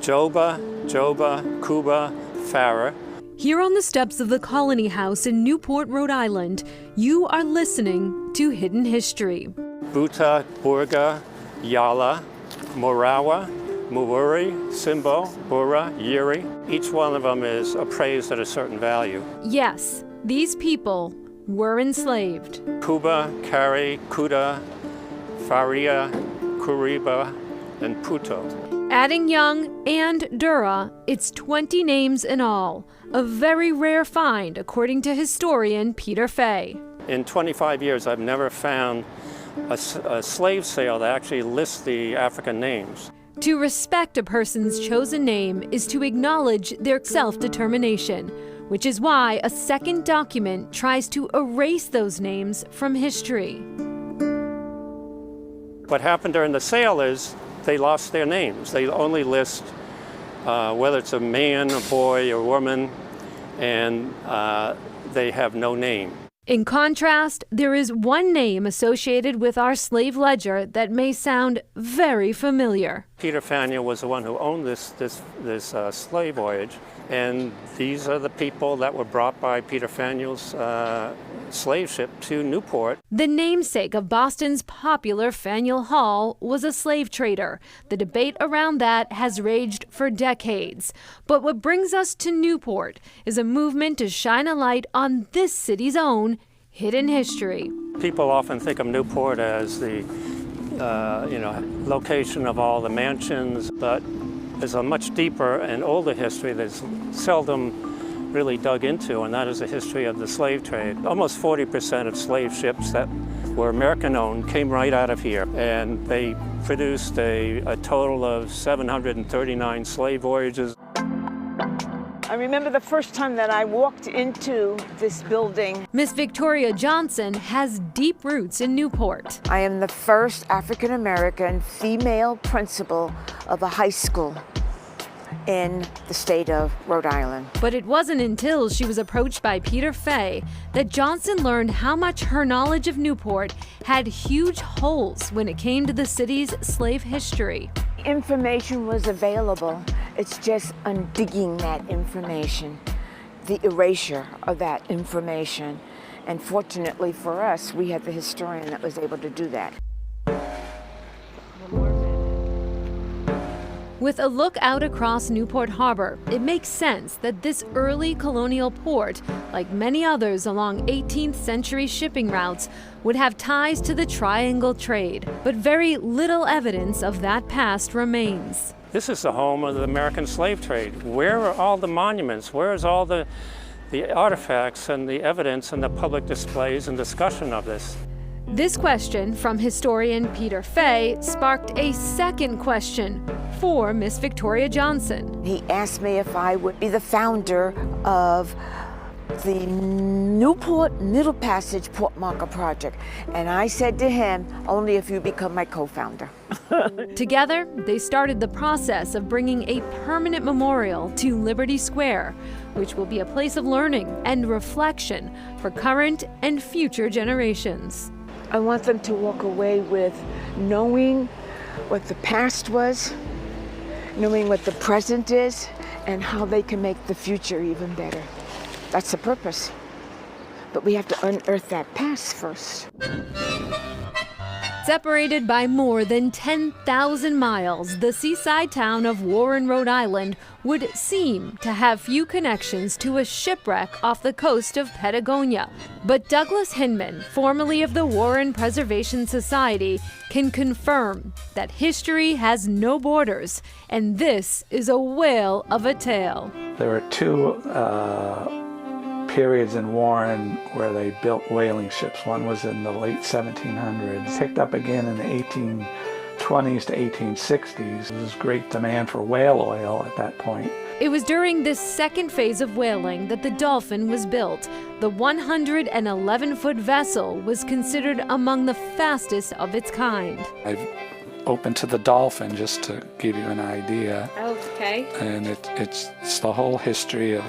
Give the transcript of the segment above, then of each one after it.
Joba, Cuba, Farah. Here on the steps of the Colony House in Newport, Rhode Island, you are listening to Hidden History. Buta, Burga, Yala, Morawa, Muwuri, Simbo, Bura, Yiri. Each one of them is appraised at a certain value. Yes, these people were enslaved. Kuba, Kari, Kuda, Faria, Kuriba, and Puto. Adding Young and Dura, it's 20 names in all. A very rare find, according to historian Peter Fay. In 25 years, I've never found a slave sale that actually lists the African names. To respect a person's chosen name is to acknowledge their self-determination, which is why a second document tries to erase those names from history. What happened during the sale is they lost their names. They only list whether it's a man, a boy, or woman, and they have no name. In contrast, there is one name associated with our slave ledger that may sound very familiar. Peter Faneuil was the one who owned this slave voyage, and these are the people that were brought by Peter Faneuil's slave ship to Newport. The namesake of Boston's popular Faneuil Hall was a slave trader. The debate around that has raged for decades. But what brings us to Newport is a movement to shine a light on this city's own hidden history. People often think of Newport as the location of all the mansions, but there's a much deeper and older history that's seldom really dug into, and that is the history of the slave trade. Almost 40% of slave ships that were American-owned came right out of here, and they produced a total of 739 slave voyages. I remember the first time that I walked into this building. Miss Victoria Johnson has deep roots in Newport. I am the first African-American female principal of a high school in the state of Rhode Island. But it wasn't until she was approached by Peter Fay that Johnson learned how much her knowledge of Newport had huge holes when it came to the city's slave history. Information was available. It's just undigging that information, the erasure of that information. And fortunately for us, we had the historian that was able to do that. With a look out across Newport Harbor, it makes sense that this early colonial port, like many others along 18th century shipping routes, would have ties to the triangle trade. But very little evidence of that past remains. This is the home of the American slave trade. Where are all the monuments? Where is all the artifacts and the evidence and the public displays and discussion of this? This question from historian Peter Fay sparked a second question for Miss Victoria Johnson. He asked me if I would be the founder of the Newport Middle Passage Port Marker Project. And I said to him, only if you become my co-founder. Together, they started the process of bringing a permanent memorial to Liberty Square, which will be a place of learning and reflection for current and future generations. I want them to walk away with knowing what the past was, knowing what the present is, and how they can make the future even better. That's the purpose. But we have to unearth that past first. Separated by more than 10,000 miles, the seaside town of Warren, Rhode Island would seem to have few connections to a shipwreck off the coast of Patagonia. But Douglas Hinman, formerly of the Warren Preservation Society, can confirm that history has no borders, and this is a whale of a tale. There were two periods in Warren where they built whaling ships. One was in the late 1700s, picked up again in the 1820s to 1860s. There was great demand for whale oil at that point. It was during this second phase of whaling that the Dolphin was built. The 111-foot vessel was considered among the fastest of its kind. I've opened to the Dolphin just to give you an idea. Okay. And it's the whole history of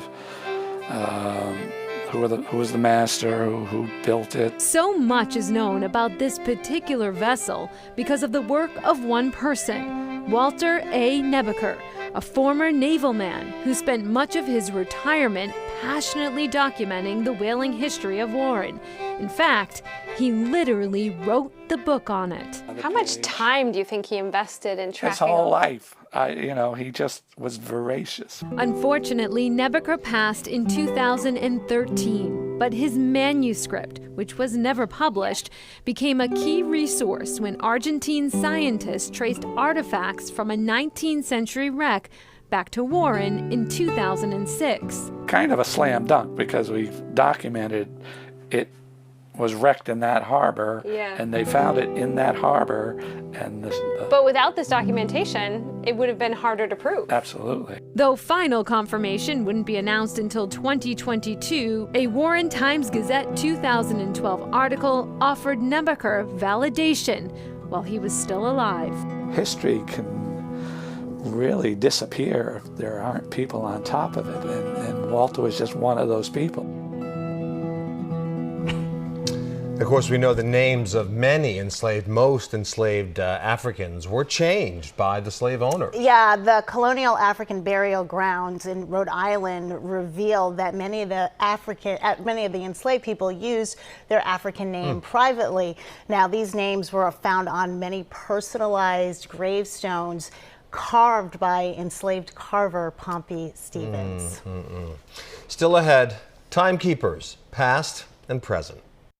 who was the master, who built it. So much is known about this particular vessel because of the work of one person, Walter A. Nebaker, a former naval man who spent much of his retirement passionately documenting the whaling history of Warren. In fact, he literally wrote the book on it. How much time do you think he invested in tracking? His whole life. He just was voracious. Unfortunately, Nebeker passed in 2013, but his manuscript, which was never published, became a key resource when Argentine scientists traced artifacts from a 19th century wreck back to Warren in 2006. Kind of a slam dunk because we've documented it was wrecked in that harbor, and they found it in that harbor. But without this documentation, it would have been harder to prove. Absolutely. Though final confirmation wouldn't be announced until 2022, a Warren Times-Gazette 2012 article offered Nebeker validation while he was still alive. History can really disappear if there aren't people on top of it, and Walter was just one of those people. Of course, we know the names of most enslaved Africans were changed by the slave owner. Yeah, the colonial African burial grounds in Rhode Island revealed that many of the enslaved people used their African name privately. Now, these names were found on many personalized gravestones carved by enslaved carver Pompey Stevens. Still ahead, timekeepers, past and present.